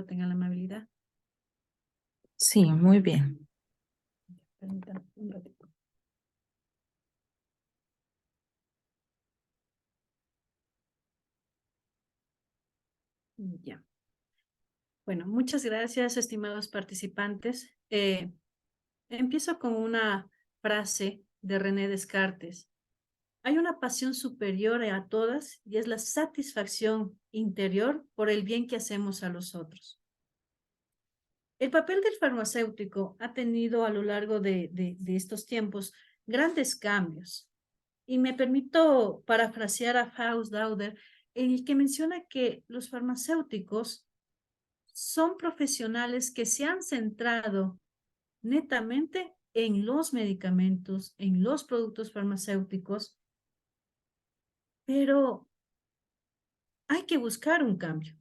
señora, tenga la amabilidad. Sí, muy bien. Permítame un ratito. Ya. Bueno, muchas gracias, estimados participantes. Empiezo con una frase de René Descartes. Hay una pasión superior a todas y es la satisfacción interior por el bien que hacemos a los otros. El papel del farmacéutico ha tenido a lo largo de estos tiempos grandes cambios. Y me permito parafrasear a Faust Dauder, en el que menciona que los farmacéuticos son profesionales que se han centrado netamente en los medicamentos, en los productos farmacéuticos, pero hay que buscar un cambio,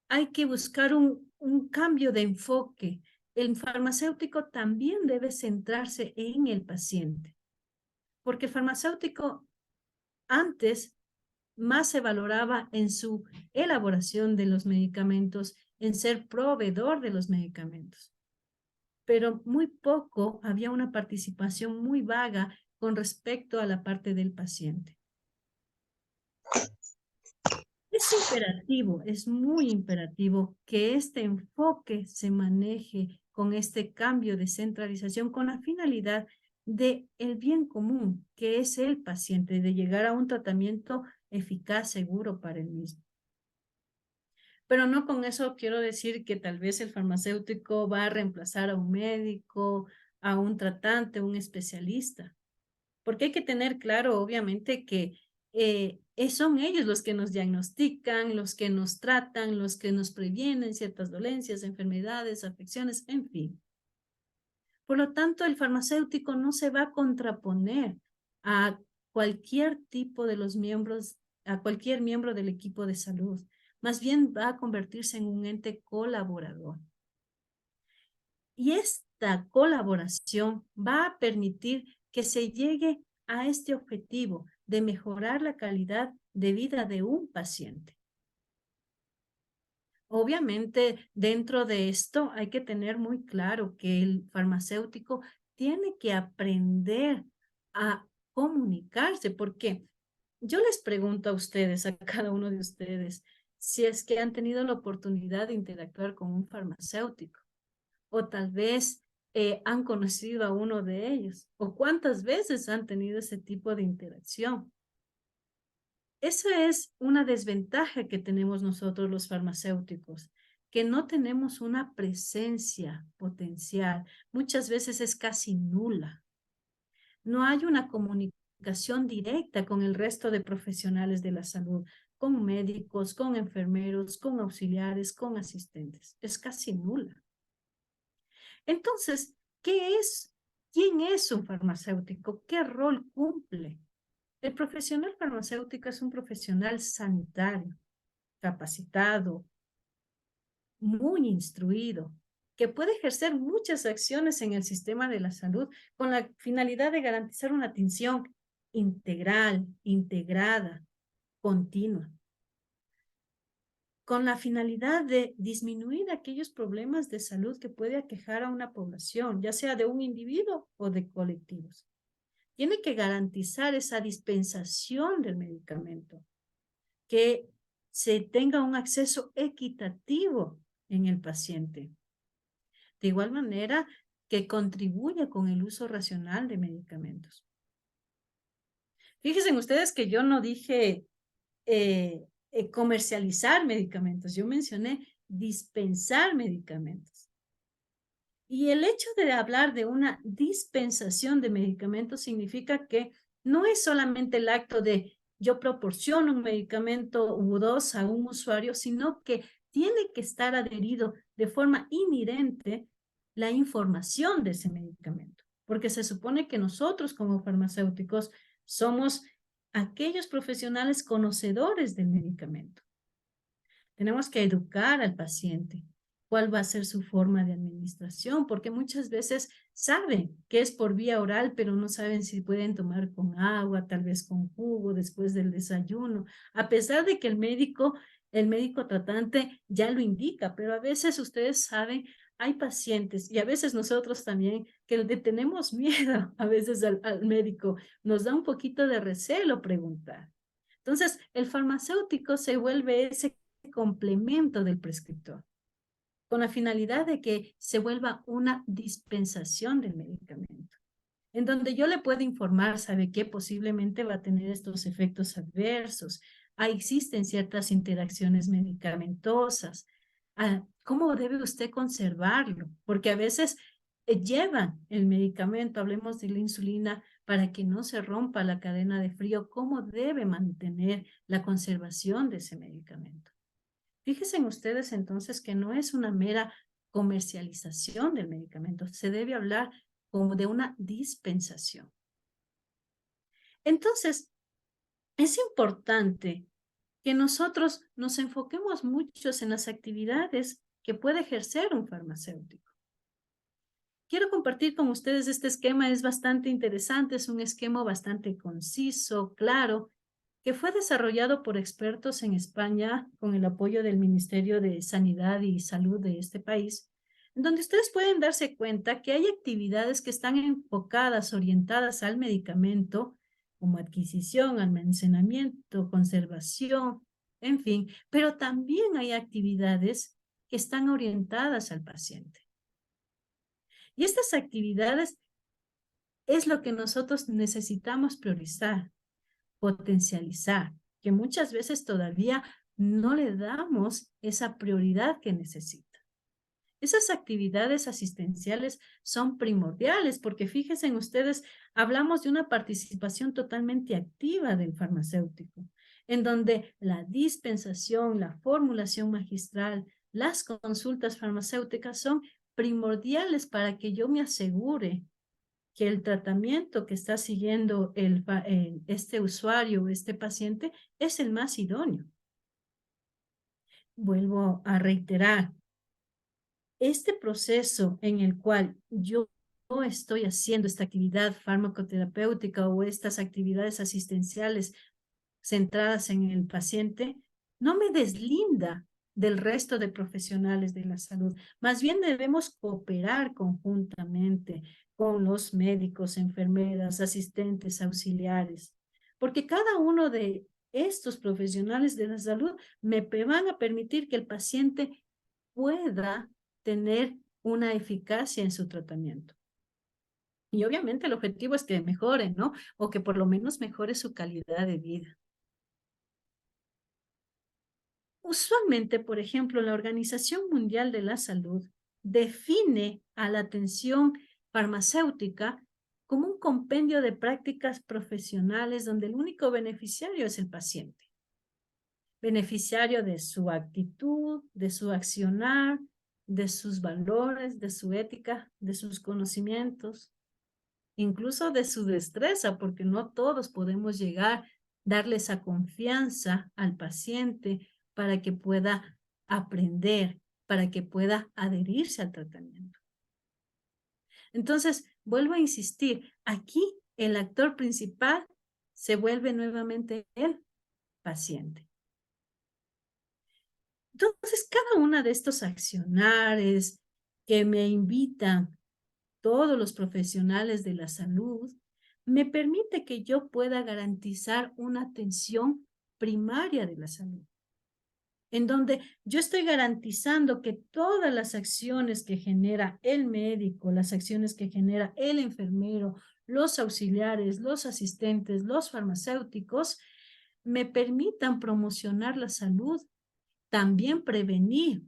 hay que buscar un cambio de enfoque. El farmacéutico también debe centrarse en el paciente, porque el farmacéutico antes más se valoraba en su elaboración de los medicamentos, en ser proveedor de los medicamentos. Pero muy poco, había una participación muy vaga con respecto a la parte del paciente. Es imperativo, es muy imperativo que este enfoque se maneje con este cambio de centralización con la finalidad de el bien común, que es el paciente, de llegar a un tratamiento eficaz, seguro para el mismo. Pero no con eso quiero decir que tal vez el farmacéutico va a reemplazar a un médico, a un tratante, un especialista. Porque hay que tener claro, obviamente, que son ellos los que nos diagnostican, los que nos tratan, los que nos previenen ciertas dolencias, enfermedades, afecciones, en fin. Por lo tanto, el farmacéutico no se va a contraponer a cualquier tipo de los miembros, a cualquier miembro del equipo de salud. Más bien va a convertirse en un ente colaborador. Y esta colaboración va a permitir que se llegue a este objetivo de mejorar la calidad de vida de un paciente. Obviamente, dentro de esto hay que tener muy claro que el farmacéutico tiene que aprender a comunicarse, porque yo les pregunto a ustedes, a cada uno de ustedes, si es que han tenido la oportunidad de interactuar con un farmacéutico, o tal vez han conocido a uno de ellos, o cuántas veces han tenido ese tipo de interacción. Esa es una desventaja que tenemos nosotros los farmacéuticos, que no tenemos una presencia potencial. Muchas veces es casi nula. No hay una comunicación directa con el resto de profesionales de la salud, con médicos, con enfermeros, con auxiliares, con asistentes. Es casi nula. Entonces, ¿qué es? ¿Quién es un farmacéutico? ¿Qué rol cumple? El profesional farmacéutico es un profesional sanitario, capacitado, muy instruido, que puede ejercer muchas acciones en el sistema de la salud con la finalidad de garantizar una atención integral, integrada, continua, con la finalidad de disminuir aquellos problemas de salud que puede aquejar a una población, ya sea de un individuo o de colectivos. Tiene que garantizar esa dispensación del medicamento, que se tenga un acceso equitativo en el paciente. De igual manera, que contribuya con el uso racional de medicamentos. Fíjense ustedes que yo no dije comercializar medicamentos, yo mencioné dispensar medicamentos. Y el hecho de hablar de una dispensación de medicamentos significa que no es solamente el acto de yo proporciono un medicamento u dos a un usuario, sino que tiene que estar adherido de forma inherente la información de ese medicamento, porque se supone que nosotros como farmacéuticos somos aquellos profesionales conocedores del medicamento. Tenemos que educar al paciente cuál va a ser su forma de administración, porque muchas veces saben que es por vía oral, pero no saben si pueden tomar con agua, tal vez con jugo después del desayuno, a pesar de que el médico El médico tratante ya lo indica, pero a veces ustedes saben, hay pacientes y a veces nosotros también que le tenemos miedo a veces al médico, nos da un poquito de recelo preguntar. Entonces, el farmacéutico se vuelve ese complemento del prescriptor, con la finalidad de que se vuelva una dispensación del medicamento, en donde yo le puedo informar, sabe que posiblemente va a tener estos efectos adversos, existen ciertas interacciones medicamentosas, ¿cómo debe usted conservarlo? Porque a veces llevan el medicamento, hablemos de la insulina, para que no se rompa la cadena de frío, ¿cómo debe mantener la conservación de ese medicamento? Fíjense ustedes entonces que no es una mera comercialización del medicamento, se debe hablar como de una dispensación. Entonces, es importante que nosotros nos enfoquemos mucho en las actividades que puede ejercer un farmacéutico. Quiero compartir con ustedes este esquema, es bastante interesante, es un esquema bastante conciso, claro, que fue desarrollado por expertos en España con el apoyo del Ministerio de Sanidad y Salud de este país, en donde ustedes pueden darse cuenta que hay actividades que están enfocadas, orientadas al medicamento, como adquisición, almacenamiento, conservación, en fin, pero también hay actividades que están orientadas al paciente. Y estas actividades es lo que nosotros necesitamos priorizar, potencializar, que muchas veces todavía no le damos esa prioridad que necesita. Esas actividades asistenciales son primordiales porque fíjense ustedes, hablamos de una participación totalmente activa del farmacéutico, en donde la dispensación, la formulación magistral, las consultas farmacéuticas son primordiales para que yo me asegure que el tratamiento que está siguiendo este usuario, este paciente, es el más idóneo. Vuelvo a reiterar, este proceso en el cual yo estoy haciendo esta actividad farmacoterapéutica o estas actividades asistenciales centradas en el paciente, no me deslinda del resto de profesionales de la salud. Más bien debemos cooperar conjuntamente con los médicos, enfermeras, asistentes, auxiliares, porque cada uno de estos profesionales de la salud me van a permitir que el paciente pueda tener una eficacia en su tratamiento. Y obviamente el objetivo es que mejore, ¿no? O que por lo menos mejore su calidad de vida. Usualmente, por ejemplo, la Organización Mundial de la Salud define a la atención farmacéutica como un compendio de prácticas profesionales donde el único beneficiario es el paciente. Beneficiario de su actitud, de su accionar, de sus valores, de su ética, de sus conocimientos, incluso de su destreza, porque no todos podemos llegar a darle esa confianza al paciente para que pueda aprender, para que pueda adherirse al tratamiento. Entonces, vuelvo a insistir, aquí el actor principal se vuelve nuevamente el paciente. Entonces, cada una de estos accionares que me invitan todos los profesionales de la salud, me permite que yo pueda garantizar una atención primaria de la salud, en donde yo estoy garantizando que todas las acciones que genera el médico, las acciones que genera el enfermero, los auxiliares, los asistentes, los farmacéuticos, me permitan promocionar la salud, también prevenir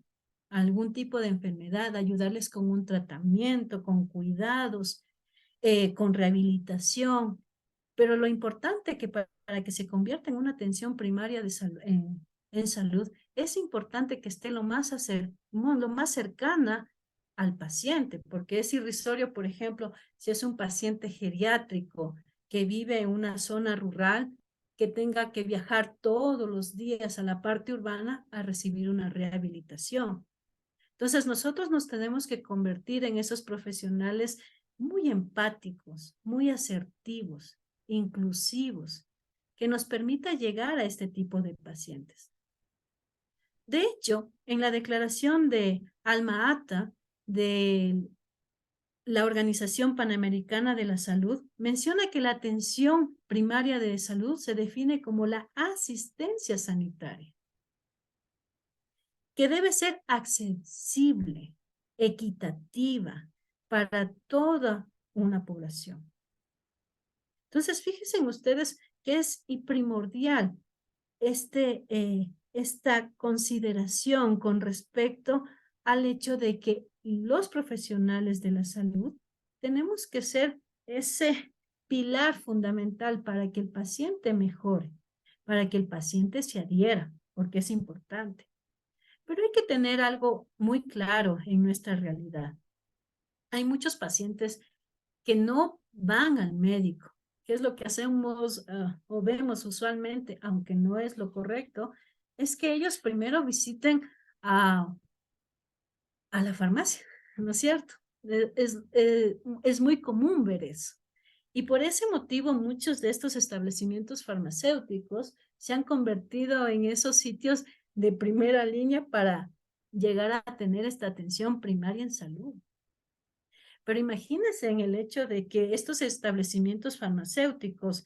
algún tipo de enfermedad, ayudarles con un tratamiento, con cuidados, con rehabilitación. Pero lo importante que para que se convierta en una atención primaria de en salud, es importante que esté lo más cercana al paciente, porque es irrisorio, por ejemplo, si es un paciente geriátrico que vive en una zona rural, que tenga que viajar todos los días a la parte urbana a recibir una rehabilitación. Entonces, nosotros nos tenemos que convertir en esos profesionales muy empáticos, muy asertivos, inclusivos, que nos permita llegar a este tipo de pacientes. De hecho, en la declaración de Alma Ata de la Organización Panamericana de la Salud, menciona que la atención primaria de salud se define como la asistencia sanitaria, que debe ser accesible, equitativa para toda una población. Entonces, fíjense ustedes que es primordial esta consideración con respecto al hecho de que los profesionales de la salud tenemos que ser ese pilar fundamental para que el paciente mejore, para que el paciente se adhiera, porque es importante. Pero hay que tener algo muy claro en nuestra realidad. Hay muchos pacientes que no van al médico, que es lo que hacemos o vemos usualmente, aunque no es lo correcto, es que ellos primero visiten a, a la farmacia, ¿no es cierto? Es muy común ver eso. Y por ese motivo muchos de estos establecimientos farmacéuticos se han convertido en esos sitios de primera línea para llegar a tener esta atención primaria en salud. Pero imagínense en el hecho de que estos establecimientos farmacéuticos,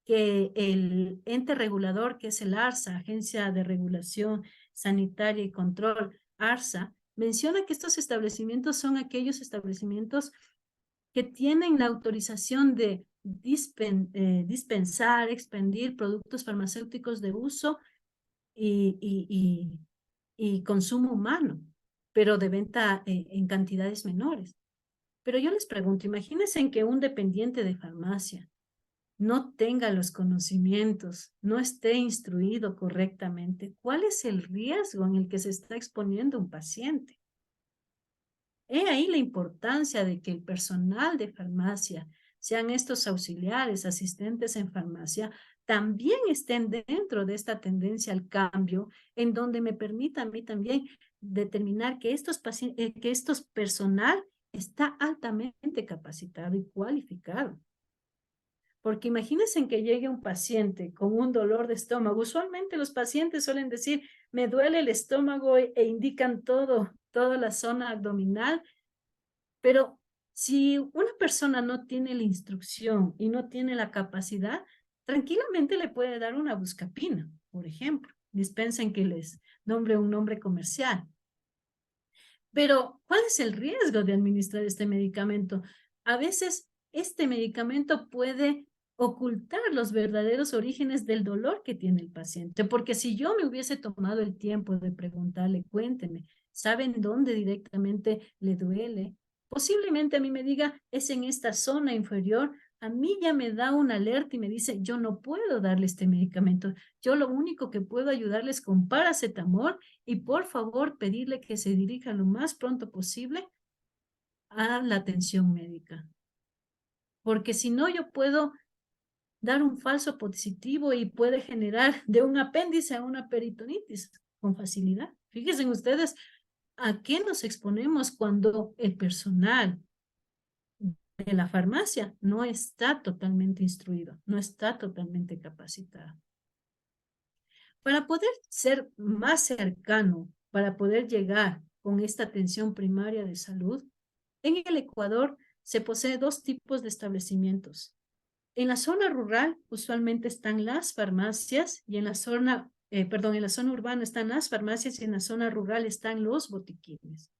que el ente regulador, que es el ARSA, Agencia de Regulación Sanitaria y Control, ARSA, menciona que estos establecimientos son aquellos establecimientos que tienen la autorización de dispensar, expendir productos farmacéuticos de uso y consumo humano, pero de venta en cantidades menores. Pero yo les pregunto, imagínense en que un dependiente de farmacia no tenga los conocimientos, no esté instruido correctamente, ¿cuál es el riesgo en el que se está exponiendo un paciente? He ahí la importancia de que el personal de farmacia, sean estos auxiliares, asistentes en farmacia, también estén dentro de esta tendencia al cambio, en donde me permita a mí también determinar que estos personal está altamente capacitado y cualificado. Porque imagínense en que llegue un paciente con un dolor de estómago. Usualmente los pacientes suelen decir, me duele el estómago e indican toda la zona abdominal. Pero si una persona no tiene la instrucción y no tiene la capacidad, tranquilamente le puede dar una buscapina, por ejemplo. Dispensen que les nombre un nombre comercial. Pero, ¿cuál es el riesgo de administrar este medicamento? A veces, este medicamento puede ocultar los verdaderos orígenes del dolor que tiene el paciente, porque si yo me hubiese tomado el tiempo de preguntarle, cuénteme, ¿saben dónde directamente le duele? Posiblemente a mí me diga, es en esta zona inferior, a mí ya me da una alerta y me dice, yo no puedo darle este medicamento, yo lo único que puedo ayudarles con paracetamol y por favor pedirle que se dirija lo más pronto posible a la atención médica. Porque si no, yo puedo dar un falso positivo y puede generar de un apéndice a una peritonitis con facilidad. Fíjense ustedes a qué nos exponemos cuando el personal de la farmacia no está totalmente instruido, no está totalmente capacitado. Para poder ser más cercano, para poder llegar con esta atención primaria de salud, en el Ecuador se posee dos tipos de establecimientos. En la zona rural usualmente están las farmacias y en la zona urbana están las farmacias y en la zona rural están los botiquines.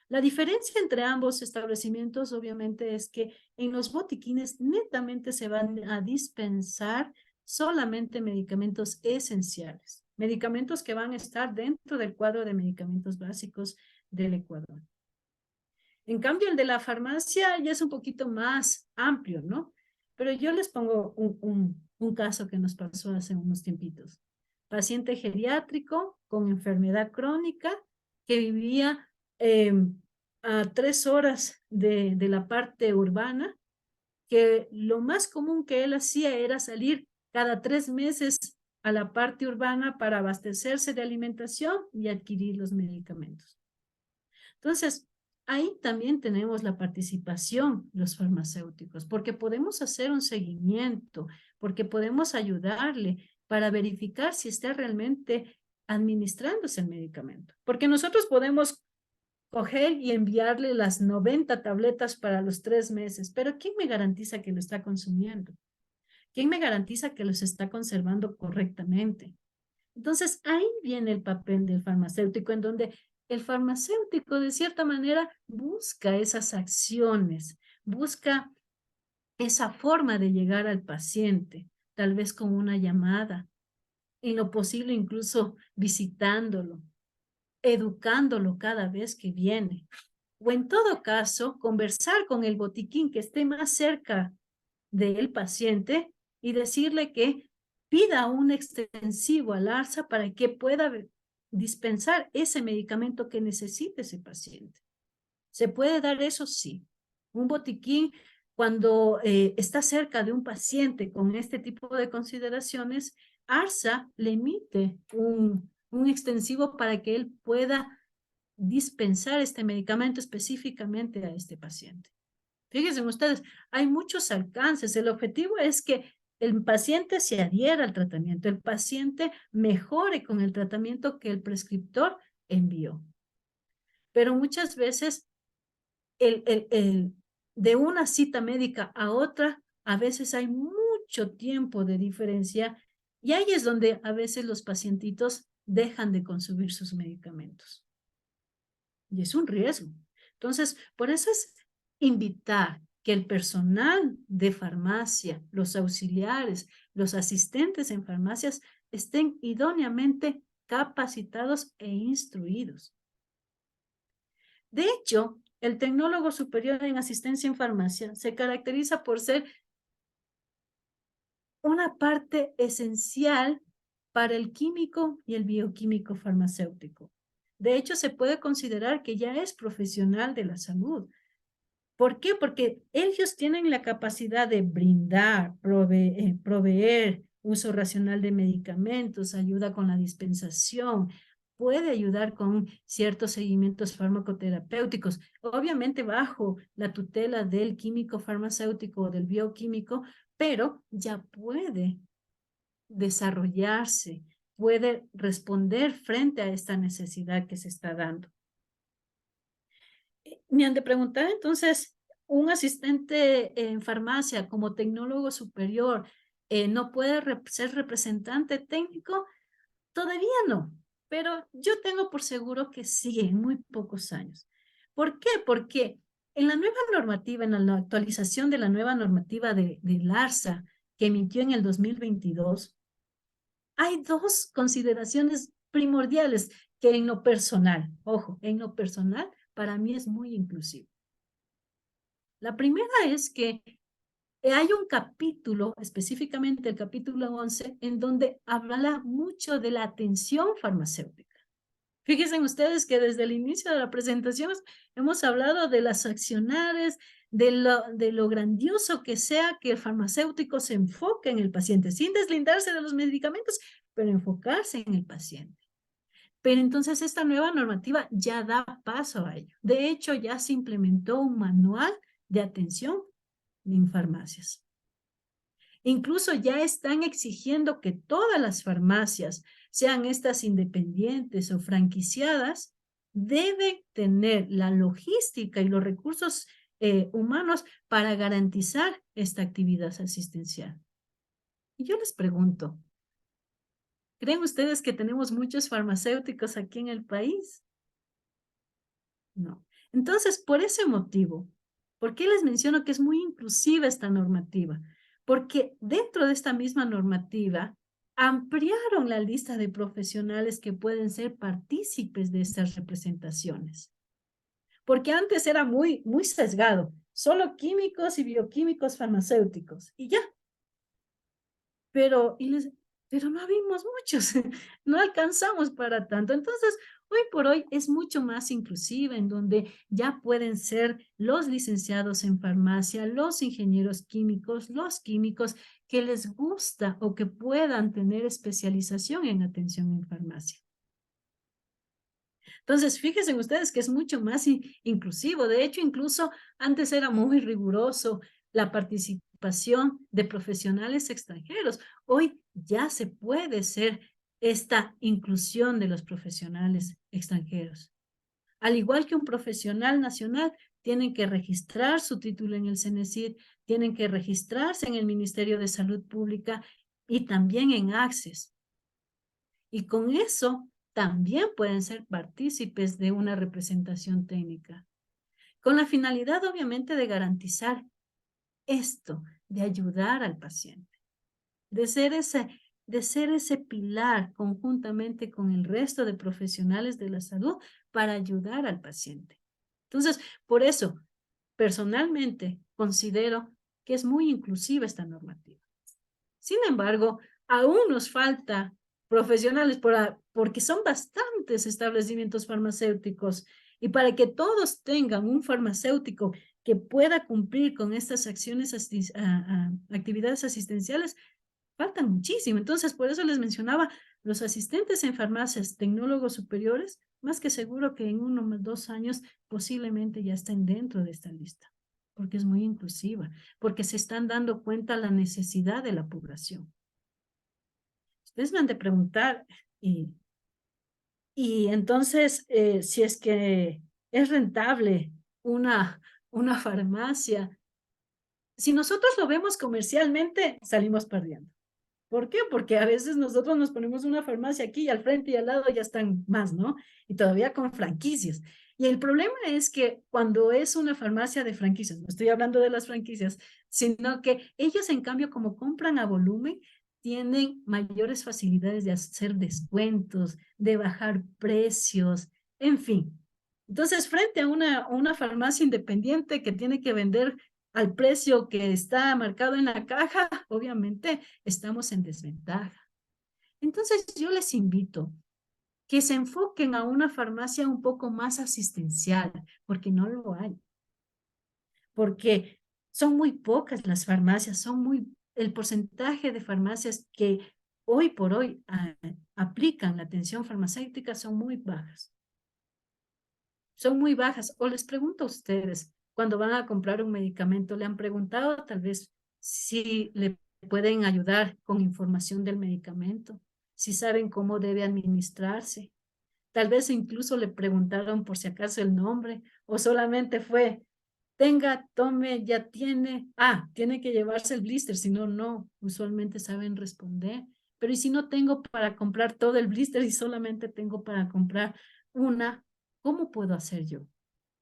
La diferencia entre ambos establecimientos obviamente es que en los botiquines netamente se van a dispensar solamente medicamentos esenciales, medicamentos que van a estar dentro del cuadro de medicamentos básicos del Ecuador. En cambio, el de la farmacia ya es un poquito más amplio, ¿no? Pero yo les pongo un caso que nos pasó hace unos tiempitos. Paciente geriátrico con enfermedad crónica que vivía a 3 horas de la parte urbana, que lo más común que él hacía era salir cada 3 meses a la parte urbana para abastecerse de alimentación y adquirir los medicamentos. Entonces, ahí también tenemos la participación de los farmacéuticos, porque podemos hacer un seguimiento, porque podemos ayudarle para verificar si está realmente administrándose el medicamento. Porque nosotros podemos coger y enviarle las 90 tabletas para los 3 meses, pero ¿quién me garantiza que lo está consumiendo? ¿Quién me garantiza que los está conservando correctamente? Entonces, ahí viene el papel del farmacéutico, en donde el farmacéutico, de cierta manera, busca esas acciones, busca esa forma de llegar al paciente, tal vez con una llamada, en lo posible incluso visitándolo, educándolo cada vez que viene. O en todo caso, conversar con el botiquín que esté más cerca del paciente y decirle que pida un extensivo al ARSA para que pueda dispensar ese medicamento que necesite ese paciente. ¿Se puede dar eso? Sí. Un botiquín, cuando está cerca de un paciente con este tipo de consideraciones, ARSA le emite un extensivo para que él pueda dispensar este medicamento específicamente a este paciente. Fíjense ustedes, hay muchos alcances. El objetivo es que el paciente se adhiera al tratamiento, el paciente mejore con el tratamiento que el prescriptor envió. Pero muchas veces de una cita médica a otra, a veces hay mucho tiempo de diferencia y ahí es donde a veces los pacientitos dejan de consumir sus medicamentos. Y es un riesgo. Entonces, por eso es invitar que el personal de farmacia, los auxiliares, los asistentes en farmacias estén idóneamente capacitados e instruidos. De hecho, el tecnólogo superior en asistencia en farmacia se caracteriza por ser una parte esencial para el químico y el bioquímico farmacéutico. De hecho, se puede considerar que ya es profesional de la salud. ¿Por qué? Porque ellos tienen la capacidad de brindar, proveer uso racional de medicamentos, ayuda con la dispensación, puede ayudar con ciertos seguimientos farmacoterapéuticos, obviamente bajo la tutela del químico farmacéutico o del bioquímico, pero ya puede desarrollarse, puede responder frente a esta necesidad que se está dando. Me han de preguntar, entonces, un asistente en farmacia como tecnólogo superior no puede ser representante técnico. Todavía no, pero yo tengo por seguro que sí, en muy pocos años. ¿Por qué? Porque en la nueva normativa, en la actualización de la nueva normativa del ARSA que emitió en el 2022, hay dos consideraciones primordiales que en lo personal, ojo, en lo personal, para mí es muy inclusivo. La primera es que hay un capítulo, específicamente el capítulo 11, en donde habla mucho de la atención farmacéutica. Fíjense ustedes que desde el inicio de la presentación hemos hablado de las accionares, de lo grandioso que sea que el farmacéutico se enfoque en el paciente, sin deslindarse de los medicamentos, pero enfocarse en el paciente. Pero entonces esta nueva normativa ya da paso a ello. De hecho, ya se implementó un manual de atención en farmacias. Incluso ya están exigiendo que todas las farmacias, sean estas independientes o franquiciadas, deben tener la logística y los recursos humanos para garantizar esta actividad asistencial. Y yo les pregunto, ¿creen ustedes que tenemos muchos farmacéuticos aquí en el país? No. Entonces, por ese motivo, ¿por qué les menciono que es muy inclusiva esta normativa? Porque dentro de esta misma normativa ampliaron la lista de profesionales que pueden ser partícipes de estas representaciones. Porque antes era muy sesgado, solo químicos y bioquímicos farmacéuticos, y ya. Pero no vimos muchos, no alcanzamos para tanto. Entonces, hoy por hoy es mucho más inclusiva, en donde ya pueden ser los licenciados en farmacia, los ingenieros químicos, los químicos que les gusta o que puedan tener especialización en atención en farmacia. Entonces, fíjense ustedes que es mucho más inclusivo. De hecho, incluso antes era muy riguroso la participación de profesionales extranjeros. Hoy ya se puede ser esta inclusión de los profesionales extranjeros. Al igual que un profesional nacional, tienen que registrar su título en el CENESID, tienen que registrarse en el Ministerio de Salud Pública y también en ACCES. Y con eso también pueden ser partícipes de una representación técnica, con la finalidad obviamente de garantizar esto, de ayudar al paciente, de ser ese pilar conjuntamente con el resto de profesionales de la salud para ayudar al paciente. Entonces, por eso, personalmente considero que es muy inclusiva esta normativa. Sin embargo, aún nos falta profesionales porque son bastantes establecimientos farmacéuticos y para que todos tengan un farmacéutico que pueda cumplir con estas actividades asistenciales, faltan muchísimo. Entonces, por eso les mencionaba, los asistentes en farmacias, tecnólogos superiores, más que seguro que en 1 o 2 años posiblemente ya estén dentro de esta lista, porque es muy inclusiva, porque se están dando cuenta la necesidad de la población. Ustedes me han de preguntar, y entonces, si es que es rentable una farmacia, si nosotros lo vemos comercialmente, salimos perdiendo. ¿Por qué? Porque a veces nosotros nos ponemos una farmacia aquí y al frente y al lado ya están más, ¿no? Y todavía con franquicias. Y el problema es que cuando es una farmacia de franquicias, no estoy hablando de las franquicias, sino que ellos en cambio como compran a volumen, tienen mayores facilidades de hacer descuentos, de bajar precios, en fin. Entonces, frente a una farmacia independiente que tiene que vender al precio que está marcado en la caja, obviamente estamos en desventaja. Entonces yo les invito que se enfoquen a una farmacia un poco más asistencial, porque no lo hay. Porque son muy pocas las farmacias, el porcentaje de farmacias que hoy por hoy aplican la atención farmacéutica son muy bajas. Son muy bajas. O les pregunto a ustedes, cuando van a comprar un medicamento, ¿le han preguntado tal vez si le pueden ayudar con información del medicamento? Si saben cómo debe administrarse. Tal vez incluso le preguntaron por si acaso el nombre o solamente fue, tenga, tome, ya tiene. Tiene que llevarse el blister, si no, no. Usualmente saben responder. Pero ¿y si no tengo para comprar todo el blister y solamente tengo para comprar una? ¿Cómo puedo hacer yo?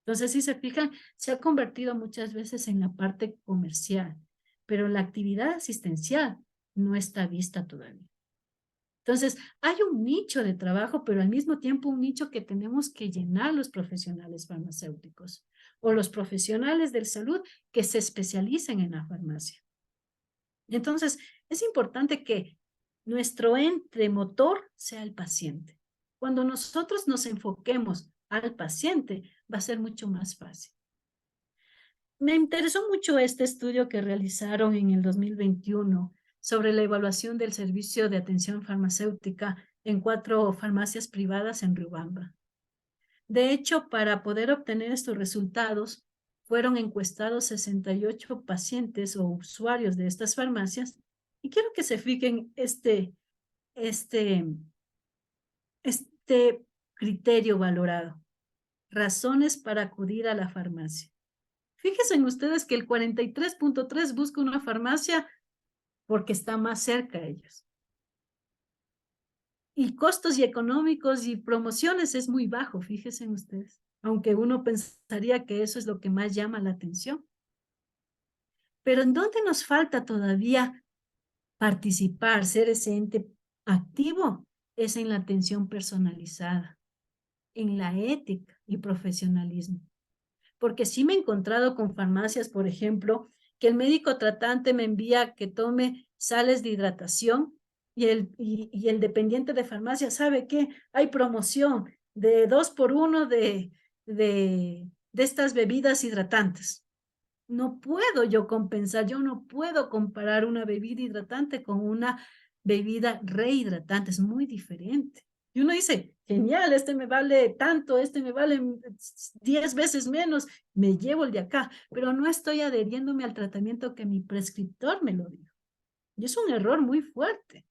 Entonces, si se fijan, se ha convertido muchas veces en la parte comercial, pero la actividad asistencial no está vista todavía. Entonces, hay un nicho de trabajo, pero al mismo tiempo un nicho que tenemos que llenar los profesionales farmacéuticos o los profesionales de salud que se especialicen en la farmacia. Entonces, es importante que nuestro entremotor sea el paciente. Cuando nosotros nos enfoquemos al paciente, va a ser mucho más fácil. Me interesó mucho este estudio que realizaron en el 2021 sobre la evaluación del servicio de atención farmacéutica en 4 farmacias privadas en Riobamba. De hecho, para poder obtener estos resultados, fueron encuestados 68 pacientes o usuarios de estas farmacias y quiero que se fijen este criterio valorado. Razones para acudir a la farmacia. Fíjense en ustedes que el 43.3 busca una farmacia porque está más cerca a ellos. Y costos y económicos y promociones es muy bajo, fíjense en ustedes. Aunque uno pensaría que eso es lo que más llama la atención. Pero ¿en dónde nos falta todavía participar, ser ese ente activo? Es en la atención personalizada, en la ética y profesionalismo. Porque sí me he encontrado con farmacias, por ejemplo, que el médico tratante me envía que tome sales de hidratación y el dependiente de farmacia sabe que hay promoción de 2x1 de estas bebidas hidratantes. No puedo yo compensar, yo no puedo comparar una bebida hidratante con una bebida rehidratante, es muy diferente. Y uno dice, genial, este me vale tanto, este me vale 10 veces menos, me llevo el de acá, pero no estoy adheriéndome al tratamiento que mi prescriptor me lo dijo. Y es un error muy fuerte.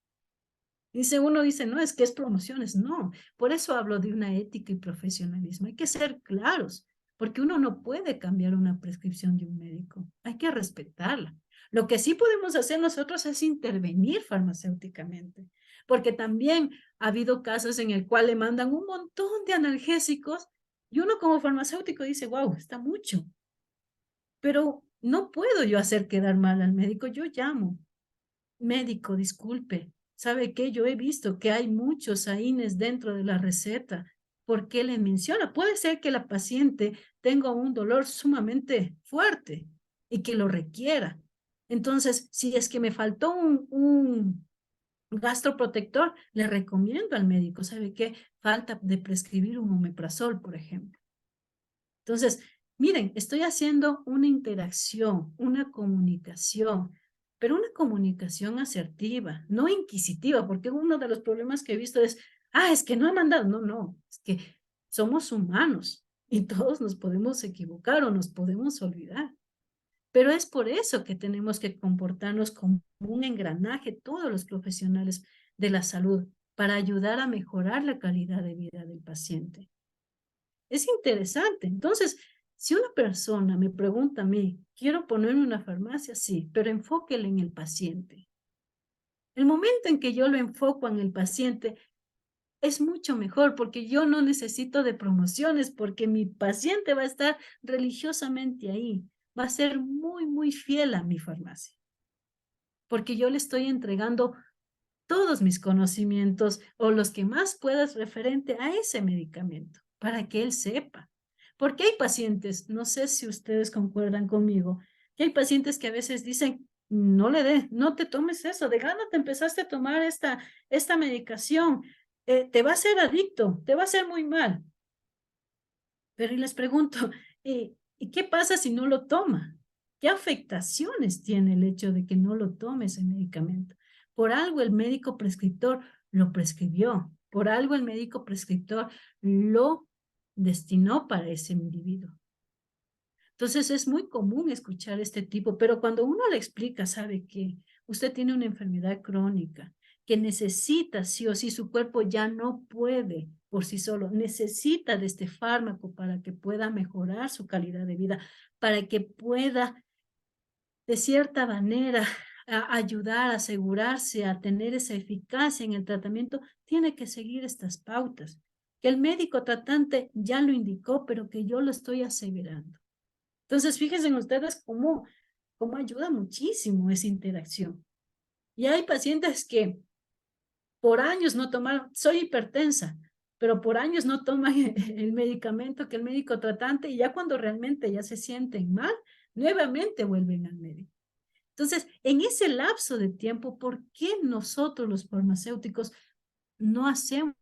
Uno dice, no, es que es promociones. No, por eso hablo de una ética y profesionalismo. Hay que ser claros, porque uno no puede cambiar una prescripción de un médico. Hay que respetarla. Lo que sí podemos hacer nosotros es intervenir farmacéuticamente, porque también ha habido casos en el cual le mandan un montón de analgésicos y uno como farmacéutico dice, wow, está mucho, pero no puedo yo hacer quedar mal al médico. Yo llamo, médico, disculpe, ¿sabe qué? Yo he visto que hay muchos AINES dentro de la receta. ¿Por qué le menciona? Puede ser que la paciente tenga un dolor sumamente fuerte y que lo requiera. Entonces, si es que me faltó un gastroprotector, le recomiendo al médico, ¿sabe qué? Falta de prescribir un omeprazol, por ejemplo. Entonces, miren, estoy haciendo una interacción, una comunicación, pero una comunicación asertiva, no inquisitiva, porque uno de los problemas que he visto es, es que no ha mandado. No, no, es que somos humanos y todos nos podemos equivocar o nos podemos olvidar. Pero es por eso que tenemos que comportarnos como un engranaje, todos los profesionales de la salud, para ayudar a mejorar la calidad de vida del paciente. Es interesante. Entonces, si una persona me pregunta a mí, quiero ponerme una farmacia, sí, pero enfóquele en el paciente. El momento en que yo lo enfoco en el paciente es mucho mejor porque yo no necesito de promociones porque mi paciente va a estar religiosamente ahí, va a ser muy, muy fiel a mi farmacia porque yo le estoy entregando todos mis conocimientos o los que más puedas referente a ese medicamento para que él sepa. Porque hay pacientes, no sé si ustedes concuerdan conmigo, que hay pacientes que a veces dicen, no le dé, no te tomes eso, de gana te empezaste a tomar esta medicación, te va a hacer adicto, te va a hacer muy mal. Pero y les pregunto, ¿y qué pasa si no lo toma? ¿Qué afectaciones tiene el hecho de que no lo tome ese medicamento? Por algo el médico prescriptor lo prescribió, por algo el médico prescriptor lo destinó para ese individuo. Entonces es muy común escuchar este tipo, pero cuando uno le explica, sabe que usted tiene una enfermedad crónica, que necesita sí o sí, su cuerpo ya no puede por sí solo, necesita de este fármaco para que pueda mejorar su calidad de vida, para que pueda de cierta manera ayudar, asegurarse a tener esa eficacia en el tratamiento, tiene que seguir estas pautas, que el médico tratante ya lo indicó, pero que yo lo estoy aseverando. Entonces, fíjense ustedes cómo ayuda muchísimo esa interacción. Y hay pacientes que por años no tomaron, soy hipertensa, pero por años no toman el medicamento que el médico tratante y ya cuando realmente ya se sienten mal, nuevamente vuelven al médico. Entonces, en ese lapso de tiempo, ¿por qué nosotros los farmacéuticos no hacemos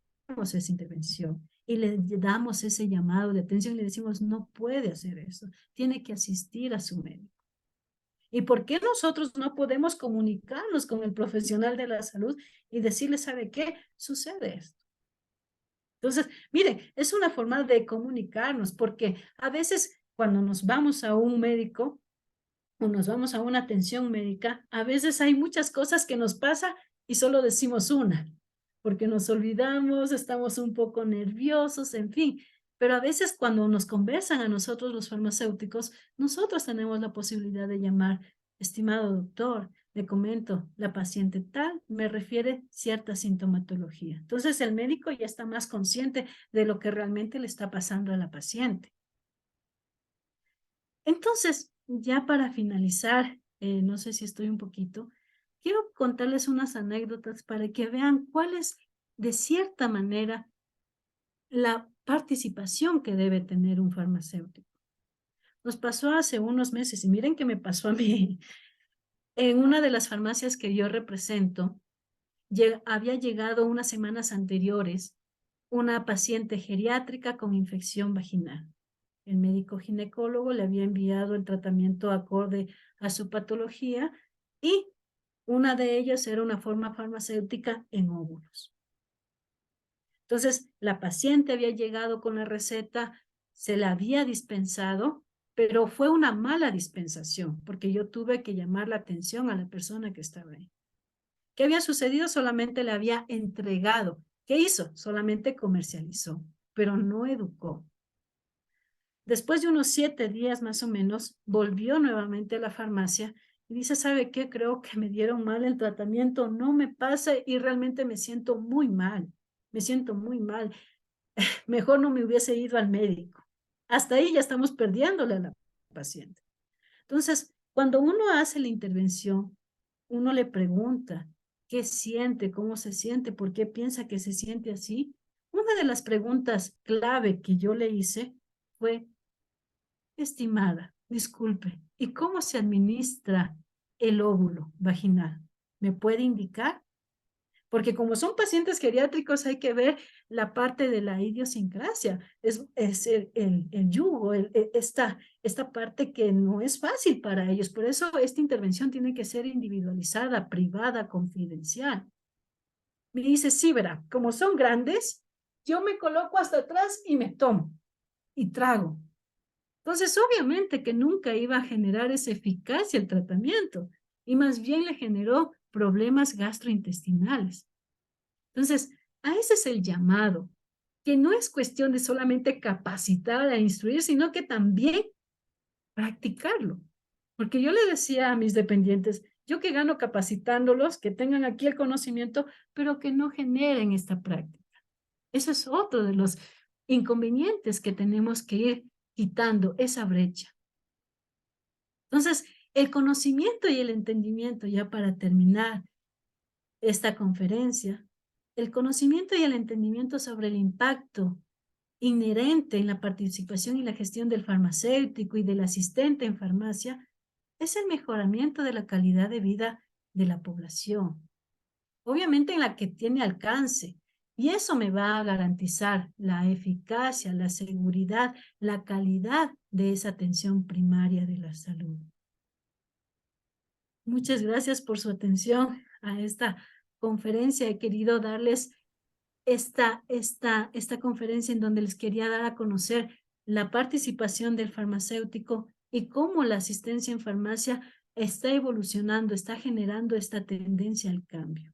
esa intervención y le damos ese llamado de atención y le decimos, no puede hacer eso, tiene que asistir a su médico? ¿Y por qué nosotros no podemos comunicarnos con el profesional de la salud y decirle, ¿sabe qué? Sucede esto. Entonces, miren, es una forma de comunicarnos porque a veces cuando nos vamos a un médico o nos vamos a una atención médica, a veces hay muchas cosas que nos pasa y solo decimos una, porque nos olvidamos, estamos un poco nerviosos, en fin. Pero a veces cuando nos conversan a nosotros los farmacéuticos, nosotros tenemos la posibilidad de llamar, estimado doctor, le comento, la paciente tal me refiere cierta sintomatología. Entonces el médico ya está más consciente de lo que realmente le está pasando a la paciente. Entonces, ya para finalizar, no sé si estoy un poquito, quiero contarles unas anécdotas para que vean cuál es, de cierta manera, la participación que debe tener un farmacéutico. Nos pasó hace unos meses, y miren que me pasó a mí, en una de las farmacias que yo represento, había llegado unas semanas anteriores una paciente geriátrica con infección vaginal. El médico ginecólogo le había enviado el tratamiento acorde a su patología y una de ellas era una forma farmacéutica en óvulos. Entonces, la paciente había llegado con la receta, se la había dispensado, pero fue una mala dispensación porque yo tuve que llamar la atención a la persona que estaba ahí. ¿Qué había sucedido? Solamente le había entregado. ¿Qué hizo? Solamente comercializó, pero no educó. Después de unos 7 días más o menos, volvió nuevamente a la farmacia y dice, ¿sabe qué? Creo que me dieron mal el tratamiento, no me pasa y realmente me siento muy mal. Me siento muy mal. Mejor no me hubiese ido al médico. Hasta ahí ya estamos perdiéndole a la paciente. Entonces, cuando uno hace la intervención, uno le pregunta qué siente, cómo se siente, por qué piensa que se siente así. Una de las preguntas clave que yo le hice fue, estimada, disculpe, ¿y cómo se administra el óvulo vaginal? ¿Me puede indicar? Porque como son pacientes geriátricos hay que ver la parte de la idiosincrasia, es el yugo, esta parte que no es fácil para ellos. Por eso esta intervención tiene que ser individualizada, privada, confidencial. Me dice, sí, verá, como son grandes, yo me coloco hasta atrás y me tomo y trago. Entonces, obviamente que nunca iba a generar esa eficacia el tratamiento y más bien le generó problemas gastrointestinales. Entonces, a ese es el llamado, que no es cuestión de solamente capacitar a instruir, sino que también practicarlo. Porque yo le decía a mis dependientes, yo que gano capacitándolos, que tengan aquí el conocimiento, pero que no generen esta práctica. Eso es otro de los inconvenientes que tenemos que ir quitando, esa brecha. Entonces, el conocimiento y el entendimiento, ya para terminar esta conferencia, el conocimiento y el entendimiento sobre el impacto inherente en la participación y la gestión del farmacéutico y del asistente en farmacia es el mejoramiento de la calidad de vida de la población, obviamente en la que tiene alcance, y eso me va a garantizar la eficacia, la seguridad, la calidad de esa atención primaria de la salud. Muchas gracias por su atención a esta conferencia. He querido darles esta conferencia en donde les quería dar a conocer la participación del farmacéutico y cómo la asistencia en farmacia está evolucionando, está generando esta tendencia al cambio.